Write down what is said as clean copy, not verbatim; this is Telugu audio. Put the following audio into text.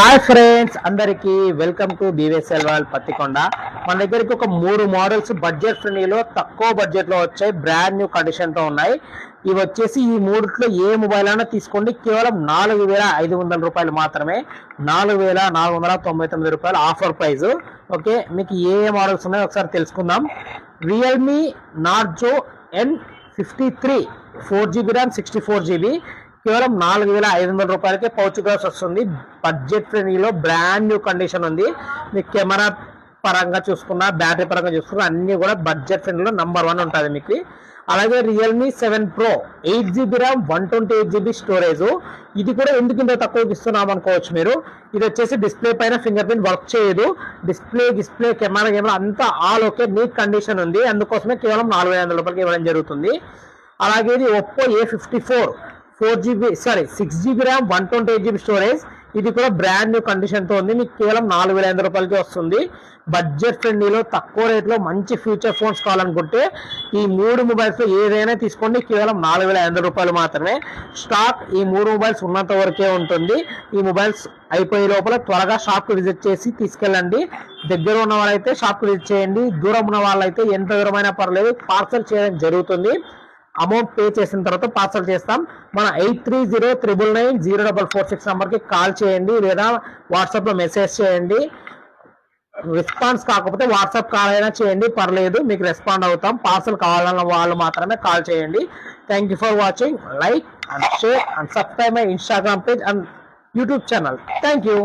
హాయ్ ఫ్రెండ్స్, అందరికి వెల్కమ్ టు బీవీఎస్ఎల్ వరల్డ్ పత్తికొండ. మన దగ్గరికి ఒక 3 మోడల్స్ బడ్జెట్ ఫ్రెండ్లీలో తక్కువ బడ్జెట్ లో వచ్చాయి. బ్రాండ్ న్యూ కండిషన్ తో ఉన్నాయి. ఇవి వచ్చేసి ఈ మూడిట్లో ఏ మొబైల్ అయినా తీసుకోండి, కేవలం 4,500 రూపాయలు మాత్రమే. 4,499 రూపాయలు ఆఫర్ ప్రైస్. ఓకే, మీకు ఏ మోడల్స్ ఉన్నాయో ఒకసారి తెలుసుకుందాం. Realme Narzo N53 4GB RAM 64GB, కేవలం 4,500 రూపాయలకే పౌచ్ గ్లాస్ వస్తుంది. బడ్జెట్ ఫ్రెండ్లీలో బ్రాండ్ న్యూ కండిషన్ ఉంది. మీకు కెమెరా పరంగా చూసుకున్నా, బ్యాటరీ పరంగా చూసుకున్నా అన్ని కూడా బడ్జెట్ ఫ్రెండ్లీలో నంబర్ 1 ఉంటుంది మీకు. అలాగే Realme 7 Pro 8GB RAM 128GB storage. ఇది కూడా ఎందుకు ఇంత తక్కువకి ఇస్తున్నాం అనుకోవచ్చు మీరు. ఇది వచ్చేసి డిస్ప్లే పైన ఫింగర్ ప్రింట్ వర్క్ చేయదు. డిస్ప్లే కెమెరా అంతా ఆల్ ఓకే, నీట్ కండిషన్ ఉంది. అందుకోసమే కేవలం 4,500 రూపాయలకి ఇవ్వడం జరుగుతుంది. అలాగే ఇది Oppo A54 6GB RAM 128GB storage. ఇది కూడా బ్రాండ్ న్యూ కండిషన్ తో ఉంది. మీకు కేవలం 4,500 రూపాయలకి వస్తుంది. బడ్జెట్ ఫ్రెండ్లీలో తక్కువ రేట్లో మంచి ఫ్యూచర్ ఫోన్స్ కావాలనుకుంటే ఈ 3 మొబైల్స్ లో ఏదైనా తీసుకోండి, కేవలం 4,500 రూపాయలు మాత్రమే. స్టాక్ ఈ 3 మొబైల్స్ ఉన్నంత వరకే ఉంటుంది. ఈ మొబైల్స్ అయిపోయే లోపల త్వరగా షాప్ కు విజిట్ చేసి తీసుకెళ్ళండి. దగ్గర ఉన్న వాళ్ళైతే షాప్ కు విజిట్ చేయండి. దూరం ఉన్న వాళ్ళైతే ఎంత దూరమైనా పర్లేదు, పార్సల్ చేయడం జరుగుతుంది. అమౌంట్ పే చేసిన తర్వాత పార్సల్ చేస్తాం. మన 83099046 నంబర్కి కాల్ చేయండి, లేదా వాట్సాప్లో మెసేజ్ చేయండి. రెస్పాన్స్ కాకపోతే వాట్సాప్ కాల్ అయినా చేయండి, పర్లేదు, మీకు రెస్పాండ్ అవుతాం. పార్సల్ కావాలన్న వాళ్ళు మాత్రమే కాల్ చేయండి. Thank you for watching. Like and share and subscribe my Instagram page and YouTube channel. Thank you.